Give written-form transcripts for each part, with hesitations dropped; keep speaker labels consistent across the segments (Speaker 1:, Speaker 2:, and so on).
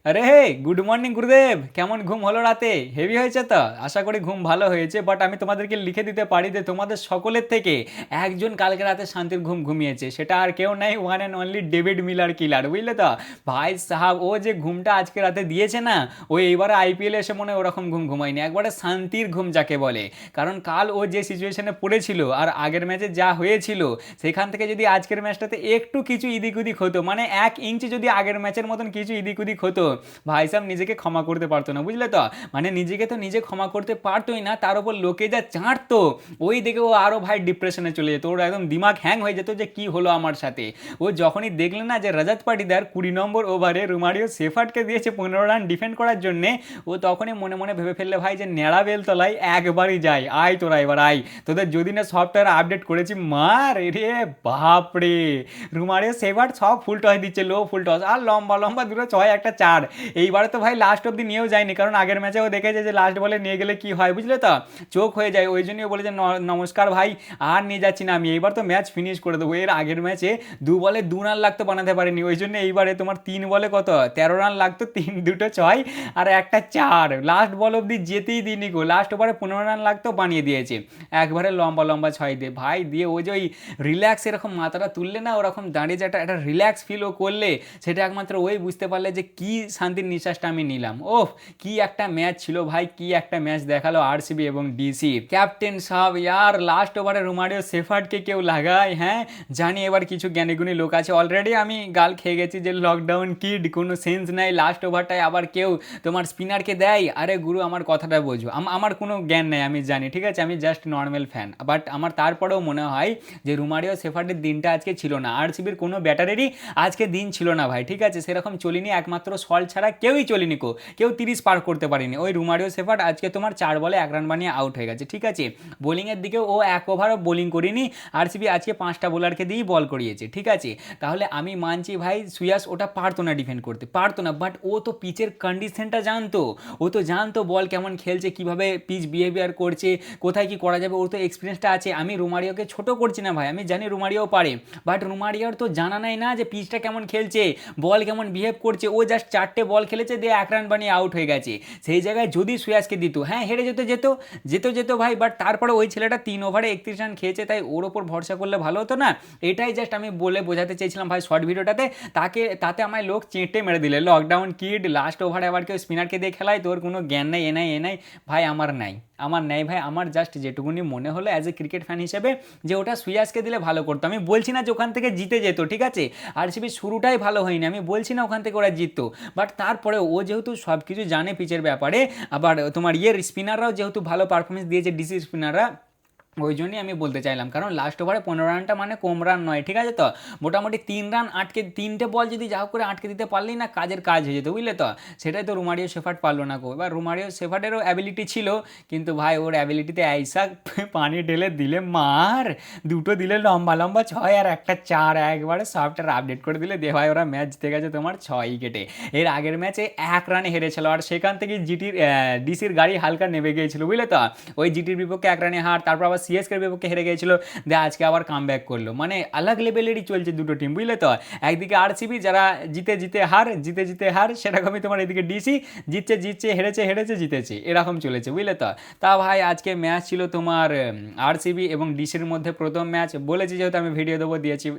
Speaker 1: আরে হে, good morning গুরুদেব। কেমন ঘুম হলো রাতে? হেভি হয়েছে তো? আশা করি ঘুম ভালো হয়েছে, বাট আমি তোমাদেরকে লিখে দিতে পারি যে তোমাদের সকলের থেকে একজন কালকে রাতে শান্তির ঘুম ঘুমিয়েছে, সেটা আর কেউ নাই, one and only David Miller killer, বুঝলে তো? ভাই সাহাব, ও যে ঘুমটা আজকে রাতে দিয়েছে না, ও এইবারে আইপিএল এসে মনে হয় ওরকম ঘুম ঘুমায়নি, একবারে শান্তির ঘুম যাকে বলে। কারণ কাল ও যে সিচুয়েশনে পড়েছিল আর আগের ম্যাচে যা হয়েছিল, সেখান থেকে যদি আজকের ম্যাচটাতে একটু কিছু ইদিক উদিক হতো, মানে 1 ইঞ্চি যদি আগের ম্যাচের মতন কিছু ইদিক উদিক হতো, ভাই সাহেব নিজেকে ক্ষমা করতে পারতো না, বুঝলে তো? মানে নিজেকে তো নিজে ক্ষমা করতে পারতোই না, তার উপর লোকে যা চাঁটতো, ওই দেখে ও আরও ভাই ডিপ্রেশনে চলে যেত, ওর একদম দিমাগ হ্যাং হয়ে যেত যে কি হলো আমার সাথে। ও যখনই দেখলেন না যে রজত পাটিদার 20 নম্বর ওভারে রোমারিও সেফার্টকে দিয়েছে 15 রান ডিফেন্ড করার জন্যে, ও তখনই মনে মনে ভেবে ফেললে ভাই যে ন্যাড়া বেলতলায় একবারই যাই, আয় তোরা এবার আয়, তোদের যদি না সফটওয়্যার আপডেট করেছি মার রে। বাপরে, রোমারিও সেফার্ট সব ফুল টস দিচ্ছে, লো ফুল টস, আর লম্বা লম্বা দুটো ছয় একটা চার। এইবারে তো ভাই লাস্ট অব্দি নিয়েও যায়নি, কারণ আগের ম্যাচেও দেখেছে যে লাস্ট বলে নিয়ে গেলে কি হয়, বুঝলে তো? চোখ হয়ে যায়, ওই জন্যই বলে যে নমস্কার ভাই, আর নিয়ে যাচ্ছি না আমি, এইবার তো ম্যাচ ফিনিশ করে দেবো। এর আগের ম্যাচে 2 বলে 2 রান লাগতো, বানাতে পারেনি, ওই জন্য এইবারে তোমার 3 বলে কত 13 রান লাগতো, দুটো ছয় আর একটা চার, লাস্ট বল অব্দি যেতেই দিইনি গো, লাস্ট ওভারে 15 রান লাগতো, বানিয়ে দিয়েছে একবারে লম্বা লম্বা ছয় দিয়ে ভাই, দিয়ে ওই যে ওই রিল্যাক্স এরকম মাথাটা তুললে না, ওরকম দাঁড়িয়ে যে একটা একটা রিল্যাক্স ফিলও করলে, সেটা একমাত্র ওই বুঝতে পারলে যে কি শান্তির নিঃশ্বাসটা আমি নিলাম। ওহ, কি একটা ম্যাচ ছিল ভাই, কি একটা ম্যাচ দেখালো আরসিবি এবং ডিসি। ক্যাপ্টেন সাহেব ইয়ার, লাস্ট ওভারে রোমারিও সেফার্টকে কেউ লাগায়? হ্যাঁ, জানি এবার কিছু জ্ঞানীগুণী লোক আছে, অলরেডি আমি গাল খেয়ে গেছি যে লকডাউন কিড, কোনো সেন্স নাই, লাস্ট ওভারটায় আবার কেউ তোমার স্পিনারকে দেয়। আরে গুরু, আমার কথাটা বোঝো, আমার কোনো জ্ঞান নেই, আমি জানি, ঠিক আছে, আমি জাস্ট নর্মাল ফ্যান, বাট আমার তারপরেও মনে হয় যে রোমারিও সেফার্টের দিনটা আজকে ছিল না, আরসিবির কোনো ব্যাটারেরই আজকে দিন ছিল না ভাই, ঠিক আছে, সেরকম চলিনি, একমাত্র সল ছাড়া কেউই চলিনি, কেউ 30 পার করতে পারেনি। ওই রোমারিও সেফার্ট আজকে তোমার 4 বলে 1 রান বানিয়ে আউট হয়ে গেছে, ঠিক আছে। বোলিংয়ের দিকেও ও 1 ওভারও বোলিং করিনি, আরসিবি আজকে 5টা বোলারকে দিয়েই বল করিয়েছে, ঠিক আছে। তাহলে আমি মানছি ভাই সুয়াস ওটা পারতো না, ডিফেন্ড করতে পারতো না, বাট ও তো পিচের কন্ডিশনটা জানতো, ও তো জানতো বল কেমন খেলছে, কিভাবে পিচ বিহেভিয়ার করছে, কোথায় কি করা যাবে, ওর তো এক্সপিরিয়েন্সটা আছে। আমি রোমারিওকে ছোট করছি না ভাই, আমি জানি রোমারিও পারে, বাট রোমারিওর তো জানা নাই না যে পিচটা কেমন খেলছে, বল কেমন বিহেভ করছে। ও জাস্ট 4টে বল খেলেছে, দিয়ে 1 রান বানিয়ে আউট হয়ে গেছে। সেই জায়গায় যদি সুয়াসকে দিত, হ্যাঁ হেরে যেত যেত যেত যেত ভাই, বাট তারপরে ওই ছেলেটা 3 ওভারে 31 রান খেয়েছে, তাই ওর ওপর ভরসা করলে ভালো হতো না? এটাই জাস্ট আমি বলে বোঝাতে চেয়েছিলাম ভাই শর্ট ভিডিওটাতে। তাতে আমায় লোক চেঁটে মেরে দিলে, লকডাউন কিড, লাস্ট ওভারে আবার কেউ স্পিনারকে দিয়ে খেলায়, তোর কোনো জ্ঞান নেই, এ নাই ভাই, আমার নাই, আমার নেই ভাই, আমার জাস্ট যেটুকুনি মনে হলো অ্যাজ এ ক্রিকেট ফ্যান হিসেবে যে ওটা সুয়াসকে দিলে ভালো করতো। আমি বলছি না যে ওখান থেকে জিতে যেত, ঠিক আছে, আরসিবি শুরুটাই ভালো হয়নি, আমি বলছি না ওখান থেকে ওরা জিততো, বাট তারপরে ও যেহেতু সব কিছু জানে পিচের ব্যাপারে, আবার তোমার স্পিনাররাও যেহেতু ভালো পারফরমেন্স দিয়েছে, ডিসি স্পিনাররা, ওই জন্যই আমি বলতে চাইলাম, কারণ লাস্ট ওভারে 15 রানটা মানে কম রান নয়, ঠিক আছে তো। মোটামুটি 3 রান আটকে, 3টে বল যদি যা হোক করে আটকে দিতে পারলেই না কাজের কাজ হয়ে যেত, বুঝলে তো? সেটাই তো রোমারিও সেফার্ট পারলো না গো। এবার রোমারিও সেফার্টেরও অ্যাবিলিটি ছিল, কিন্তু ভাই ওর অ্যাবিলিটিতে আইসা পানি ঢেলে দিলে মার, দুটো দিলে লম্বা লম্বা ছয় আর একটা চার, একবারে সফটওয়্যার আপডেট করে দিলে, দে ভাই ওরা ম্যাচ জিতে গেছে তোমার 6 উইকেটে। এর আগের ম্যাচে 1 রানে হেরেছিল, আর সেখান থেকে ডিসির গাড়ি হালকা নেমে গিয়েছিল, বুঝলে তো? ওই জিটির বিপক্ষে 1 রানে হার, তারপর আবার সিএসকের বিপক্ষে হেরে গিয়েছিল, দিয়ে আজকে আবার কাম ব্যাক করলো, মানে আলাগ লেভেলেরই চলছে দুটো টিম, বুঝলে তো? একদিকে আরসিবি যারা জিতে জিতে হার, জিতে জিতে হার, সেরকমই তোমার এদিকে ডিসি জিতছে জিতছে, হেরেছে হেরেছে, জিতেছে, এরকম চলেছে, বুঝলে তো? তা ভাই আজকে ম্যাচ ছিল তোমার আরসিবি এবং ডিসির মধ্যে, প্রথম ম্যাচ। বলেছি যেহেতু আমি ভিডিও দেবো,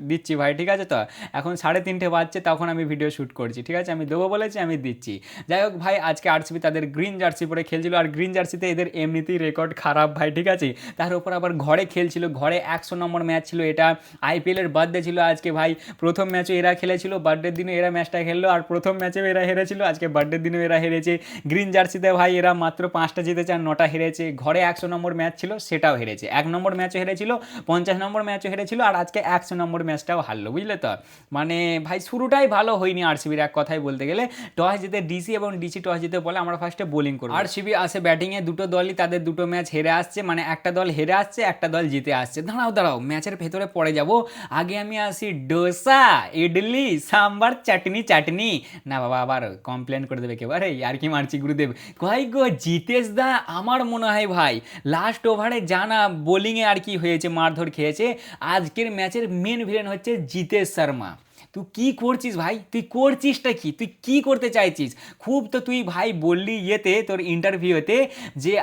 Speaker 1: দিচ্ছি ভাই, ঠিক আছে তো? এখন 3:30 বাজছে, তখন আমি ভিডিও শ্যুট করছি, ঠিক আছে, আমি দেবো বলেছি, আমি দিচ্ছি। যাই হোক ভাই, আজকে আরসিবি তাদের গ্রিন জার্সি পরে খেলছিল, আর গ্রিন জার্সিতে এদের এমনিতেই রেকর্ড খারাপ ভাই, ঠিক আছে। তার উপর আবার ঘরে খেলছিল, ঘরে 100 নম্বর ম্যাচ ছিল, এটা আইপিএলের বার্থডে ছিল আজকে ভাই। প্রথম ম্যাচও এরা খেলেছিল, বার্থডের দিনও এরা ম্যাচটা খেললো, আর প্রথম ম্যাচেও এরা হেরেছিল, আজকে বার্থডের দিনও এরা হেরেছে। গ্রিন জার্সিতে ভাই এরা মাত্র 5টা জিতেছে আর 9টা হেরেছে। ঘরে 100 নম্বর ম্যাচ ছিল, সেটাও হেরেছে। 1 নম্বর ম্যাচও হেরেছিল, 50 নম্বর ম্যাচও হেরেছিল, আর আজকে 100 নম্বর ম্যাচটাও হারলো, বুঝলে তো? মানে ভাই শুরুটাই ভালো হয়নি আরসিবির, এক কথায় বলতে গেলে। টস জিতে ডিসি, এবং ডিসি টস জিতে বলে আমরা ফার্স্টে বোলিং করবো। আরসিবি আসে ব্যাটিংয়ে, দুটো দলই তাদের দুটো ম্যাচ হেরে আসছে, মানে একটা দল হেরে আসছে, একটা দল জিতে আসছে। দাঁড়াও দাঁড়াও, ম্যাচের ভেতরে পড়ে যাব, আগে আমি আসি ডোসা, ইডলি, সাম্বার, চাটনি চাটনি। না বাবা, আবার কমপ্লেন করে দেবে কেউ, আরে আর কি মারছি গুরুদেব। কয় গো জিতেশ দা, আমার মনে হয় ভাই লাস্ট ওভারে জানা বোলিংয়ে আর কি হয়েছে, মারধর খেয়েছে। আজকের ম্যাচের মেন ভিলেন হচ্ছে জিতেশ শর্মা। তুই কি করছিস ভাই, তুই করছিসটা কি, তুই কি করতে চাইছিস? খুব তো তুই ভাই বললি ইয়েতে তোর ইন্টারভিউতে যে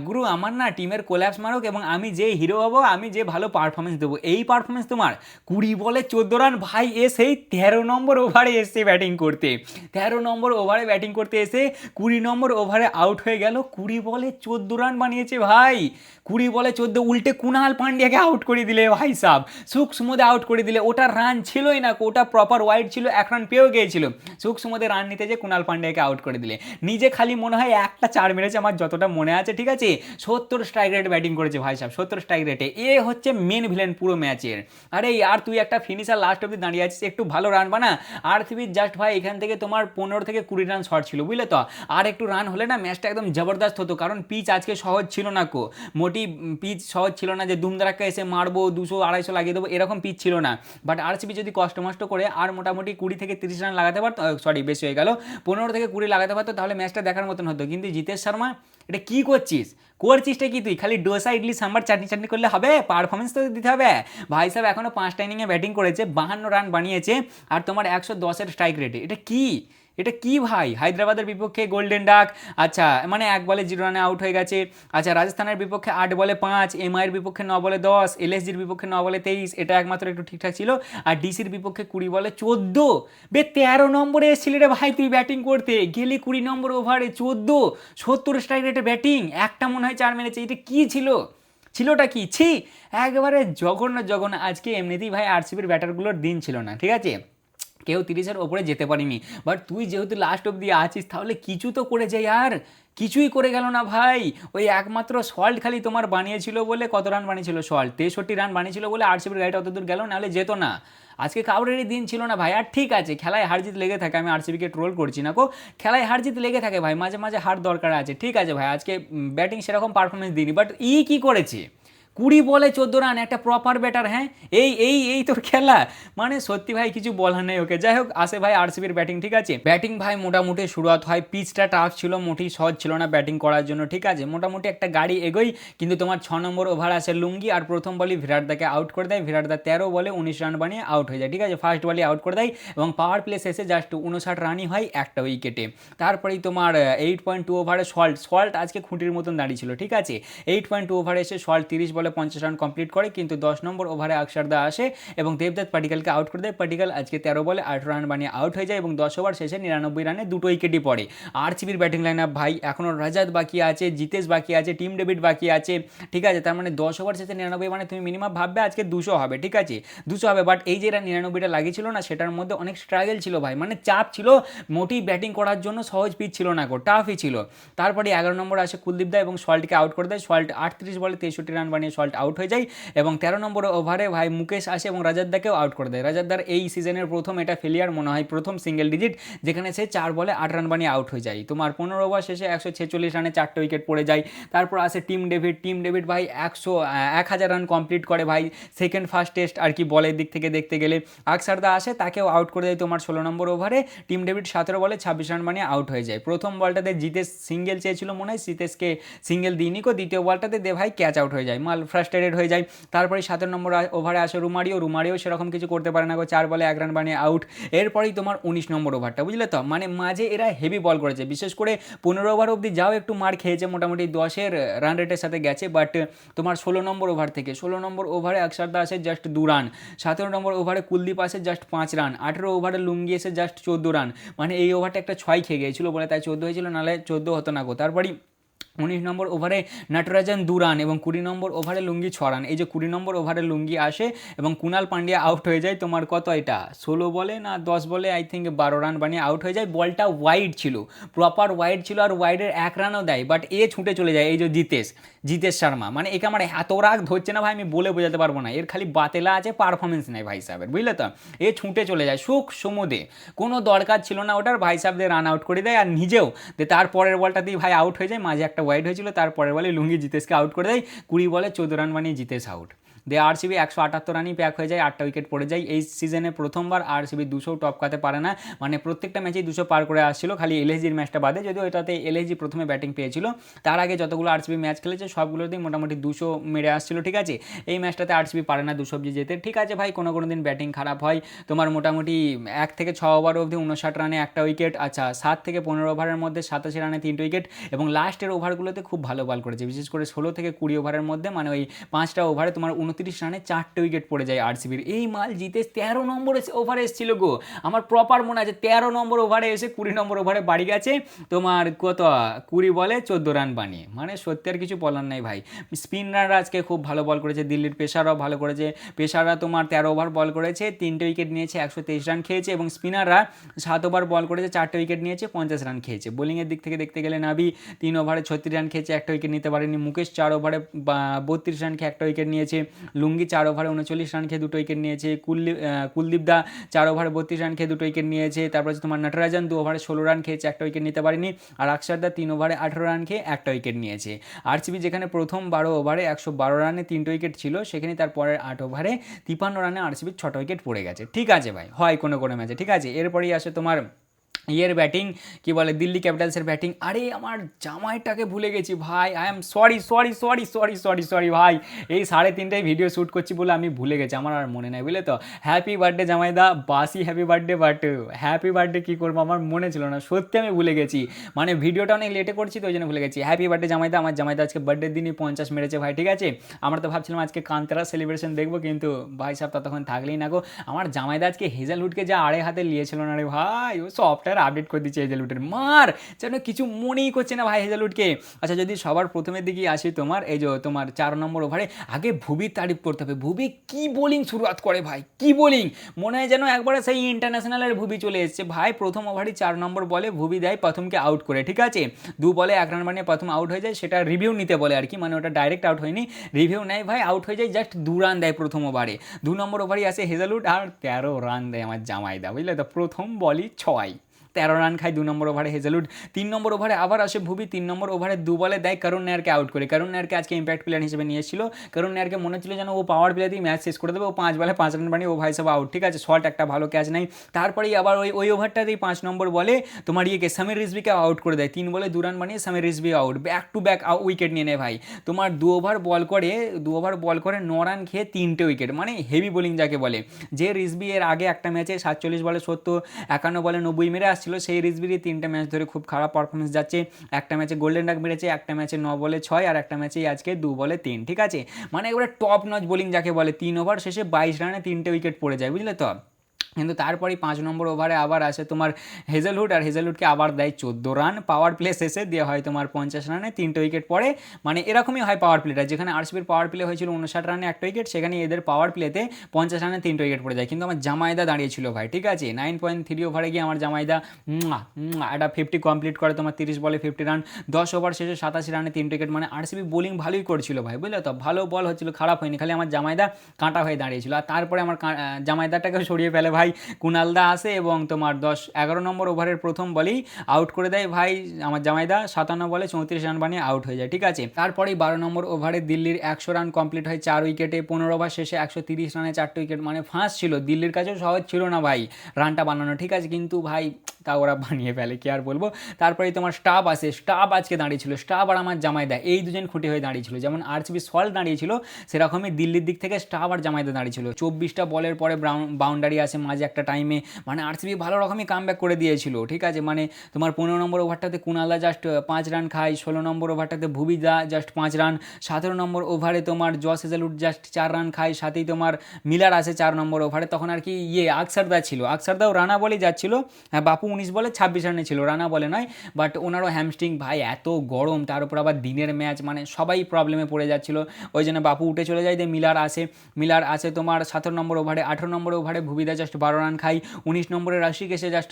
Speaker 1: গুরু আমার না টিমের কোল্যাপস মারুক এবং আমি যে হিরো হবো, আমি যে ভালো পারফরমেন্স দেবো, এই পারফরমেন্স তোমার? 20 বলে 14 রান ভাই, এ সেই 13 নম্বর ওভারে এসছে ব্যাটিং করতে, 13 নম্বর ওভারে ব্যাটিং করতে এসে 20 নম্বর ওভারে আউট হয়ে গেল। 20 বলে 14 রান বানিয়েছে ভাই, 20 বলে 14, উল্টে কুনাল পান্ডিয়াকে আউট করে দিলে ভাই সাব, সুমদে আউট করে দিলে। ওটা রান ছিলই না, ওটা প্রপার ওয়াইড ছিল, 1 রান পেয়েও গিয়েছিল। সুমদে রান নিতে যে কুনাল পান্ডিয়াকে আউট করে দিলে, নিজে খালি মনে হয় একটা 4 মেরেছে আমার যতটা মনে আছে, ঠিক আছে? 70 স্ট্রাইক রেটে ব্যাটিং করেছে ভাই সাহেব, 70 স্ট্রাইক রেটে। এ হচ্ছে মেন ভিলেন পুরো ম্যাচের। আরে আর তুই একটা ফিনিশার লাস্ট অব্দি দাঁড়িয়ে আছিস, একটু ভালো রান বানা। আরসিবির জাস্ট ভাই এখান থেকে তোমার 15 থেকে 20 রান শর্ট ছিল, বুঝলে তো? আর একটু রান হলে না ম্যাচটা একদম জবরদস্ত হতো, কারণ পিচ আজকে সহজ ছিল না কো, মোটি পিচ সহজ ছিল না যে ধুমধারাক্কা এসে মারবো 200-250 লাগিয়ে দেবো, এরকম পিচ ছিল না। বাট আরসিবি যদি কষ্ট মষ্ট করে আর মোটামুটি 20 থেকে 30 রান লাগাতে পারতো, সরি বেশি হয়ে গেল, 15 থেকে 20 লাগাতে পারতো, তাহলে ম্যাচটা দেখার মতন হতো। কিন্তু জিতেশ শর্মা এটা কি করছিসটা কি? তুই খালি ডোসা ইডলি সাম্বার চাটনি চাটনি করলে হবে? পারফরমেন্স তো দিতে হবে ভাই সাহেব। এখনও 5টা ইনিংয়ে ব্যাটিং করেছে, 52 রান বানিয়েছে, আর তোমার 110-এর স্ট্রাইক রেটে। এটা কি ভাই? হায়দ্রাবাদের বিপক্ষে গোল্ডেন ডাক, আচ্ছা মানে 1 বলে 0 রানে আউট হয়ে গেছে। আচ্ছা রাজস্থানের বিপক্ষে 8 বলে 5, এমআইয়ের বিপক্ষে 9 বলে 10, এলএসজির বিপক্ষে 9 বলে 23, এটা একমাত্র একটু ঠিকঠাক ছিল। আর ডিসির বিপক্ষে 20 বলে 14, 13 নম্বরে এসেছিলি রে ভাই তুই ব্যাটিং করতে, গেলি 20 নম্বর ওভারে 14, 70 স্ট্রাইক রেটে ব্যাটিং, একটা মনে হয় 4 মেরেছে। এটা কি ছিলটা কি? একবারে জঘন্য। আজকে এমনিতেই ভাই আরসিবির ব্যাটারগুলোর দিন ছিল না, ঠিক আছে? কেউ 30-এর ওপরে যেতে পারিনি, বাট তুই যেহেতু লাস্ট অব্দি আছিস তাহলে কিছু তো করে যাই। আর কিছুই করে গেল না ভাই। ওই একমাত্র সল্ট খালি তোমার বানিয়েছিল বলে, কত রান বানিয়েছিল সল্ট? 63 রান বানিয়েছিল বলে আরসিবির গাড়িটা অত দূর গেল, নাহলে যেত না। আজকে কাউরেরই দিন ছিল না ভাই। আর ঠিক আছে, খেলায় হারজিত লেগে থাকে, আমি আরসিবিকে ট্রোল করছি না কো, খেলায় হারজিত লেগে থাকে ভাই, মাঝে মাঝে হার দরকার আছে, ঠিক আছে ভাই? আজকে ব্যাটিং সেরকম পারফরমেন্স দিইনি, বাট কি করেছে? 20 বলে 14 রান, একটা প্রপার ব্যাটার। হ্যাঁ, এই তোর খেলা, মানে সত্যি ভাই কিছু বলার নেই ওকে। যাই হোক, আসে ভাই আরসিবির ব্যাটিং, ঠিক আছে? ব্যাটিং ভাই মোটামুটি শুরুয়াত হয়, পিচটা টাফ ছিল, মোটেই সহজ ছিল না ব্যাটিং করার জন্য, ঠিক আছে? মোটামুটি একটা গাড়ি এগোই, কিন্তু তোমার 6 নম্বর ওভার আসে লুঙ্গি, আর প্রথম বলই ভিরাটদাকে আউট করে দেয়। ভিরাটদা 13 বলে 19 রান বানিয়ে আউট হয়ে যায়, ঠিক আছে? ফার্স্ট বলই আউট করে দেয়, এবং পাওয়ার প্লে শেষে জাস্ট 59 রানই হয়, একটা উইকেটে। তারপরেই তোমার 8.2 ওভারে সল্ট আজকে খুঁটির মতন দাঁড়িয়েছিল, ঠিক আছে? 8.2 ওভারে এসে সল্ট 30 বলে 50 রান কমপ্লিট করে, কিন্তু 10 নম্বর ওভারে আকসারদা আসে এবং দেবদত্ত পাটিকালকে আউট করে দেয়। পাটিকাল আজকে 13 বলে 18 রান বানিয়ে আউট হয়ে যায়, এবং 10 ওভার শেষে 99 রানে 2 উইকেটই পড়ে। আরসিবির ব্যাটিং লাইন আপ ভাই, এখনও রাজাত বাকি আছে, জিতেশ বাকি আছে, টিম ডেভিড বাকি আছে, ঠিক আছে? তার মানে 10 ওভার শেষে 99, মানে তুমি মিনিমাম ভাববে আজকে 200 হবে, ঠিক আছে? 200 হবে, বাট এই যে 99টা লাগিয়েছিল না, সেটার মধ্যে অনেক স্ট্রাগল ছিল ভাই, মানে চাপ ছিল, মোটেই ব্যাটিং করার জন্য সহজ পিচ ছিল না গো, টাফই ছিল। তারপরে 11 নম্বর আসে কুলদীপ দা এবং সল্টকে আউট করে দেয়। সল্ট 38 বলে 63 রান বানিয়ে সল্ট আউট হয়ে যায়, এবং 13 নম্বর ওভারে ভাই মুকেশ আসে এবং রাজাতদাকেও আউট করে দেয়। রাজাতদার এই সিজনের প্রথম এটা ফেলিয়ার মনে হয়, প্রথম সিঙ্গেল ডিজিট, যেখানে সে 4 বলে 8 রান বানিয়ে আউট হয়ে যায়। তোমার 15 ওভার শেষে 146 রানে 4টে উইকেট পড়ে যায়। তারপর আসে টিম ডেভিড ভাই 1000 রান কমপ্লিট করে ভাই, সেকেন্ড ফার্স্ট টেস্ট আর কি বলের দিক থেকে দেখতে গেলে। আকসারদা আসে, তাকেও আউট করে দেয় তোমার 16 নম্বর ওভারে। টিম ডেভিড 17 বলে 26 রান বানিয়ে আউট হয়ে যায়। প্রথম বলটাতে জিতেশ সিঙ্গেল চেয়েছিল মনে হয়, জিতেশকে সিঙ্গেল দিইনি কো, দ্বিতীয় বলটাতে দে ভাই ক্যাচ আউট হয়ে যায়, মাল ফ্রাস্ট্রেটেড হয়ে যায়। তারপরে 17 নম্বর ওভারে আসে রুমারিও সেরকম কিছু করতে পারে না গো, 4 বলে 1 রান বানিয়ে আউট। এরপরেই তোমার 19 নম্বর ওভারটা, বুঝলে তো? মানে মাঝে এরা হেভি বল করেছে, বিশেষ করে 15 ওভার অবধি যাও একটু মার খেয়েছে, মোটামুটি 10-এর রান রেটের সাথে গেছে, বাট তোমার 16 নম্বর ওভার থেকে 16 নম্বর ওভারে আকসারদা আসে জাস্ট 2 রান, 17 নম্বর ওভারে কুলদীপ আসে জাস্ট 5 রান, 18 ওভারে লুঙ্গি এসে জাস্ট 14 রান, মানে এই ওভারটা একটা 6 খেয়ে গিয়েছিল বলে তাই 14 হয়েছিল, নাহলে 14 হতো না গো। তারপরই 19 নম্বর ওভারে নটরাজন 2 রান এবং 20 নম্বর ওভারে লুঙ্গি 6 রান। এই যে 20 নম্বর ওভারে লুঙ্গি আসে এবং কুনাল পান্ডিয়া আউট হয়ে যায় তোমার কত, এটা 16 বলে না 10 বলে আই থিঙ্ক 12 রান বানিয়ে আউট হয়ে যায়। বলটা ওয়াইড ছিল, প্রপার ওয়াইড ছিল, আর ওয়াইডের 1 রানও দেয়, বাট এ ছুটে চলে যায়। এই যে জিতেশ শর্মা, মানে একে আমার এত রাগ ধরছে না ভাই, আমি বলে বোঝাতে পারবো না। এর খালি বাতেলা আছে, পারফরমেন্স নেই ভাই সাহেবের, বুঝলে তো? এ ছুটে চলে যায় সমুদে, কোনো দরকার ছিল না ওটার, ভাই সাহেবদের রান আউট করে দেয়, আর নিজেও তার পরের বলটাতেই ভাই আউট হয়ে যায়। মাঝে একটা ওয়াইড হয়েছিল, তারপরের বলে লুঙ্গি জিতেশকে আউট করে দেয়, 20 বলে 14 রান বানিয়ে জিতেশ আউট। দিয়ে আরসিবি 178 রানই প্যাক হয়ে যায়, 8টা উইকেট পড়ে যায়। এই সিজনে প্রথমবার আরসিবি 200 টপকাতে পারে না, মানে প্রত্যেকটা ম্যাচেই 200 পার করে আসছিল, খালি এলএসজির ম্যাচটা বাদে, যদিও এটাতে এলএসজি প্রথমে ব্যাটিং পেয়েছিল। তার আগে যতগুলো আরসিবি ম্যাচ খেলেছে সবগুলোতেই মোটামুটি 200 মেরে আসছিল, ঠিক আছে। এই ম্যাচটাতে আরসিবি পারে না 200 অব্দি যেতে, ঠিক আছে ভাই, কোনো দিন ব্যাটিং খারাপ হয়, তোমার মোটামুটি 1 থেকে 6 ওভার অবধি 59 রানে একটা উইকেট, আচ্ছা 7 থেকে 15 ওভারের মধ্যে 87 রানে 3টে উইকেট, এবং লাস্টের ওভারগুলোতে খুব ভালো বল করেছে, বিশেষ করে 16 থেকে 20 ওভারের মধ্যে, মানে ওই 5টা ওভারে তোমার 29 রানে 4টে উইকেট পড়ে যায় আরসিবির। এই মাল জিতে 13 নম্বর ওভারে এসেছিল গো, আমার প্রপার মনে আছে 13 নম্বর ওভারে এসে 20 নম্বর ওভারে বাড়ি গেছে তোমার কত 20 বলে 14 রান বানিয়ে, মানে সত্যি আর কিছু বলার নাই ভাই। স্পিনাররা আজকে খুব ভালো বল করেছে, দিল্লির পেসাররাও ভালো করেছে, পেসাররা তোমার 13 ওভার বল করেছে, 3টে উইকেট নিয়েছে, 123 রান খেয়েছে, এবং স্পিনাররা 7 ওভার বল করেছে, 4টে উইকেট নিয়েছে, 50 রান খেয়েছে। বোলিংয়ের দিক থেকে দেখতে গেলে নাবি 3 ওভারে 36 রান খেয়েছে, একটা উইকেট নিতে পারেনি, মুকেশ 4 ওভারে 32 রান খেয়ে একটা উইকেট নিয়েছে, লুঙ্গি 4 ওভারে 39 রান খেয়ে 2টো উইকেট নিয়েছে, কুলদীপ দা 4 ওভারে 32 রান খেয়ে 2টো উইকেট নিয়েছে, তারপর তোমার নটরাজন 2 ওভারে 16 রান খেয়েছে, একটা উইকেট নিতে পারেনি, আর অক্ষর দা 3 ওভারে 18 রান খেয়ে একটা উইকেট নিয়েছে। আরসিবি যেখানে প্রথম 12 ওভারে 112 রানে 3টে উইকেট ছিল, সেখানে তার পরের 8 ওভারে 53 রানে আরসিবির 6টা উইকেট পড়ে গেছে, ঠিক আছে ভাই, হয় কোনো ম্যাচে, ঠিক আছে। এরপরেই আসে তোমার ইয়ের ব্যাটিং, কি বলে দিল্লি ক্যাপিটালসের ব্যাটিং। আরে আমার জামাইটাকে ভুলে গেছি ভাই, আই এম সরি ভাই, এই 3:30টায় ভিডিও শ্যুট করছি বলে আমি ভুলে গেছি, আমার আর মনে নাই, বুঝলে তো। হ্যাপি বার্থডে জামাইদা, বাসি happy birthday, but happy birthday কী করবো আমার মনে ছিল না, সত্যি আমি ভুলে গেছি, মানে ভিডিওটা অনেক লেটে করছি তো ওই জন্য ভুলে গেছি। হ্যাপি বার্থডে জামাইদা, আমার জামাইদা আজকে বার্থডের দিনই 50 মেরেছে ভাই, ঠিক আছে। আমরা তো ভাবছিলাম আজকে কান্তারা সেলিব্রেশন দেখবো, কিন্তু ভাই সাহেব ততক্ষণ থাকলেই না গো, আমার জামাইদা আজকে হেজেলউডকে যা আড়ে হাতে নিয়েছিল না রে ভাই, ও সফটওয়্যার আপডেট করে দিচ্ছে হেজেলউডের, মার যেন কিছু মনেই করছে না ভাই হেজেলউডকে। আচ্ছা যদি সবার প্রথমের দিকে আসি, তোমার এই যে তোমার 4 নম্বর ওভারে আগে ভুবির তারিফ করতে হবে, ভুবি কি বোলিং শুরুয়াত করে ভাই, কি বোলিং, মনে হয় যেন একবারে সেই ইন্টারন্যাশনালের ভুবি চলে এসেছে ভাই। প্রথম ওভারই 4 নম্বর বলে ভুবি দেয় প্রথমকে আউট করে, ঠিক আছে, 2 বলে 1 রান বানিয়ে প্রথম আউট হয়ে যায়, সেটা রিভিউ নিতে বলে আর কি, মানে ওটা ডাইরেক্ট আউট হয়নি, রিভিউ নেয় ভাই, আউট হয়ে যায়, জাস্ট 2 রান দেয় প্রথম ওভারে। 2 নম্বর ওভারই আসে হেজেলউড আর 13 রান দেয় আমার জামাইদা, বুঝলে তো, প্রথম বলই 6, 13 রান খায় 2 নম্বর ওভারে হেজেলউড। 3 নম্বর ওভারে আবার আসে ভুবি, 3 নম্বর ওভারে 2 বলে দেয় করুণ নায়ারকে আউট করে। করুণ নায়ারকে আজকে ইম্প্যাক্ট প্লেয়ার হিসেবে নিয়েছিল, করুণ নায়ারকে মনে হচ্ছিল যেন ও পাওয়ার প্লেতেই ম্যাচ শেষ করে দেবে, ও 5 বলে 5 রান বানিয়ে ও ভাই সব আউট, ঠিক আছে, শর্ট একটা ভালো ক্যাচ নাই। তারপরেই আবার ওই ওভারটাতেই 5 নম্বর বলে তোমার ইয়েকে সামির রিজভিকে আউট করে দেয়, 3 বলে 2 রান বানিয়ে Samir Rizvi out, back to back wicket নিয়ে নেয় ভাই। তোমার 2 ওভার বল করে 9 রান খেয়ে 3টে উইকেট, মানে হেভি বোলিং যাকে বলে। যে রিজভি এর আগে একটা ম্যাচে 47 বলে 70, 51 বলে 90 মেরে আসছিল, সেই রিজভির 3টে ম্যাচ ধরে খুব খারাপ পারফরমেন্স যাচ্ছে। একটা ম্যাচে গোল্ডেন ডাক মেরেছে, একটা ম্যাচে 9 বলে 6, আর একটা ম্যাচেই আজকে 2 বলে 3, ঠিক আছে, মানে একবারে টপ নচ বোলিং যাকে বলে। 3 ওভার শেষে 22 রানে 3টে উইকেট পড়ে যায়, বুঝলে তো। কিন্তু তারপরেই 5 নম্বর ওভারে আবার আসে তোমার হেজেলউড, আর হেজেলউডকে আবার দেয় 14 রান, পাওয়ার প্লে শেষে দিয়ে হয় তোমার 50 রানে 3টে উইকেট পড়ে, মানে এরকমই হয় পাওয়ার প্লেটা, যেখানে আরসিবির পাওয়ার প্লে হয়েছিল 59 রানে একটা উইকেট, সেখানে এদের পাওয়ার প্লেতে 50 রানে 3টে উইকেট পড়ে যায়। কিন্তু আমার জামাইদা দাঁড়িয়েছিল ভাই, ঠিক আছে, 9.3 ওভারে গিয়ে আমার জামাইদা একটা 50 কমপ্লিট করে, তোমার 30 বলে 50 রান, 10 ওভার শেষে 87 রানে 3টে উইকেট, মানে আরসিবি বোলিং ভালোই করছিল ভাই, বুঝলে তো, ভালো বল হচ্ছিল, খারাপ হয়নি, খালি আমার জামাইদা কাঁটা হয়ে দাঁড়িয়েছিল। আর তারপরে আমার জামাইদাটাকে সরিয়ে ফেলে ভাই কুনালদা আসে, এবং তোমার 11 নম্বর ওভারের প্রথম বলেই আউট করে দেয় ভাই আমার জামাইদা, 57 বলে 34 রান বানিয়ে আউট হয়ে যায়, ঠিক আছে। তারপরেই 12 নম্বর ওভারে দিল্লির 100 রান কমপ্লিট হয় 4 উইকেটে, 15 ওভার শেষে 130 রানে 4টে উইকেট, মানে ফাঁস ছিল, দিল্লির কাছেও সহজ ছিল না ভাই রানটা বানানো, ঠিক আছে, কিন্তু ভাই তা ওরা বানিয়ে ফেলে, কি আর বলবো। তারপরেই তোমার স্টাব আসে, স্টাব আজকে দাঁড়িয়েছিল, স্টাব আর আমার জামাইদা এই দুজন খুঁটি হয়ে দাঁড়িয়েছিল, যেমন আরসিবি সল্ট দাঁড়িয়েছিল সেরকমই দিল্লির দিক থেকে স্টাব আর জামাইদা দাঁড়িয়েছিল। 24টা বলের পরে বাউন্ডারি আসে মাঝে একটা টাইমে, মানে আরসিবি ভালো রকমই কামব্যাক করে দিয়েছিল, ঠিক আছে, মানে তোমার 15 নম্বর ওভারটাতে কুনালদা জাস্ট 5 রান খায়, 16 নম্বর ওভারটাতে ভুবিদা জাস্ট 5 রান, 17 নম্বর ওভারে তোমার জস হেজেলউড জাস্ট 4 রান খায়, সাথেই তোমার মিলার আসে 4 নম্বর ওভারে, তখন আর কি আকসারদা ছিল, আকসারদাও রানা বলে যাচ্ছিল, হ্যাঁ বাপু 19 বলে 26 রানে ছিল, রানা বলে নয়, বাট ওনারও হ্যামস্ট্রিং ভাই, এত গরম, তার উপর আবার দিনের ম্যাচ, মানে সবাই প্রবলেমে পড়ে যাচ্ছিল, ওই জন্য বাপু উঠে চলে যায়, দিয়ে মিলার আসে তোমার 17 নম্বর ওভারে, 18 নম্বর ওভারে ভুবিদা জাস্ট 12 রান খাই, 19 নম্বরে রাশিক এসে জাস্ট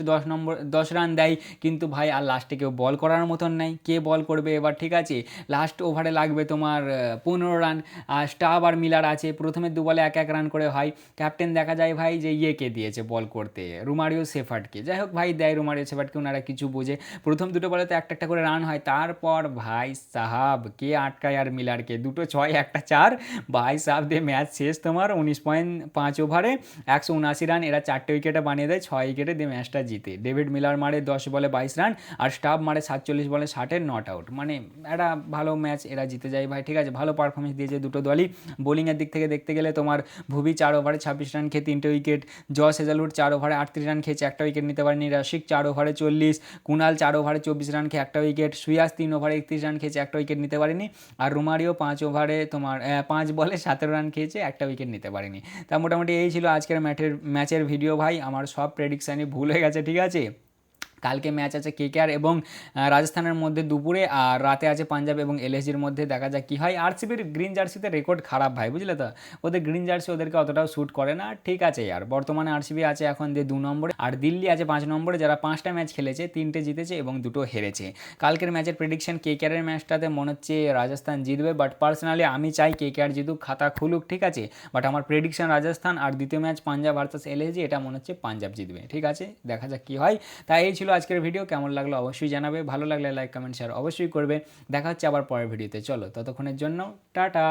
Speaker 1: 10 রান দেয়, কিন্তু ভাই আর লাস্টে কেউ বল করার মতন নাই, কে বল করবে এবার, ঠিক আছে। লাস্ট ওভারে লাগবে তোমার 15 রান, আর স্টাব আর মিলার আছে, প্রথমে 2 বলে 1-1 রান করে হয়। ক্যাপ্টেন দেখা যায় ভাই যে ইয়েকে দিয়েছে বল করতে, রোমারিও সেফার্ডকে, যাই হোক ভাই দেয় রোমারিও সেফার্ডকে, ওনারা কিছু বোঝে, প্রথম 2 বলে তো একটা করে রান হয়, তারপর ভাই সাহাব কে আটকায় আর মিলারকে, 2 6 1 4, ভাই সাহাব দিয়ে ম্যাচ শেষ তোমার 19.5 ওভারে 179 রান, এরা 4টে উইকেটে বানিয়ে দেয়, 6 উইকেটে দিয়ে ম্যাচটা জিতে। ডেভিড মিলার মারে 10 বলে 22 রান, আর স্টাব মারে 47 বলে 60-এর নট আউট, মানে একটা ভালো ম্যাচ, এরা জিতে যায় ভাই, ঠিক আছে। ভালো পারফরমেন্স দিয়েছে দুটো দলই। বোলিংয়ের দিক থেকে দেখতে গেলে তোমার ভুবি 4 ওভারে 26 রান খেয়ে 3টে উইকেট, জস হেজালউড 4 ওভারে 38 রান খেয়েছে, একটা উইকেট নিতে পারেনি, রাশিক 4 ওভারে 40, কুনাল 4 ওভারে 24 রান খেয়ে একটা উইকেট, সুয়াস 3 ওভারে 31 রান খেয়েছে, একটা উইকেট নিতে পারেনি, আর রোমারিও 5 ওভারে তোমার 5 বলে 17 রান খেয়েছে, একটা উইকেট নিতে পারেনি। তা মোটামুটি এই ছিল আজকের ম্যাচের ভিডিও ভাই, আমার সব প্রেডিকশানই ভুল হয়ে গেছে, ঠিক আছে। কালকে ম্যাচ আছে কেকেআর এবং রাজস্থানের মধ্যে দুপুরে, আর রাতে আছে পাঞ্জাব এবং এলএসজির মধ্যে, দেখা যাক কী হয়। আরসিবির গ্রিন জার্সিতে রেকর্ড খারাপ ভাই, বুঝলে তো, ওদের গ্রিন জার্সি ওদেরকে অতটাও শ্যুট করে না, ঠিক আছে আর বর্তমানে আরসিবি আছে এখন যে 2 নম্বরে, আর দিল্লি আছে 5 নম্বরে, যারা 5টা ম্যাচ খেলেছে, 3টে জিতেছে এবং 2টো হেরেছে। কালকের ম্যাচের প্রেডিকশন কেকেআরের ম্যাচটাতে মনে হচ্ছে রাজস্থান জিতবে, বাট পার্সোনালি আমি চাই কেকেআর জিতুক, খাতা খুলুক, ঠিক আছে, বাট আমার প্রেডিকশন রাজস্থান, আর দ্বিতীয় ম্যাচ পাঞ্জাব ভার্সেস এলএসজি, এটা মনে হচ্ছে পাঞ্জাব জিতবে, ঠিক আছে, দেখা যাক কী হয়। তাই এই ছিল আজকের ভিডিও, কেমন লাগলো অবশ্যই জানাবে, ভালো লাগলে লাইক কমেন্ট শেয়ার অবশ্যই করবে। দেখা হচ্ছে আবার পরের ভিডিওতে, চলো ততক্ষণের জন্য টাটা।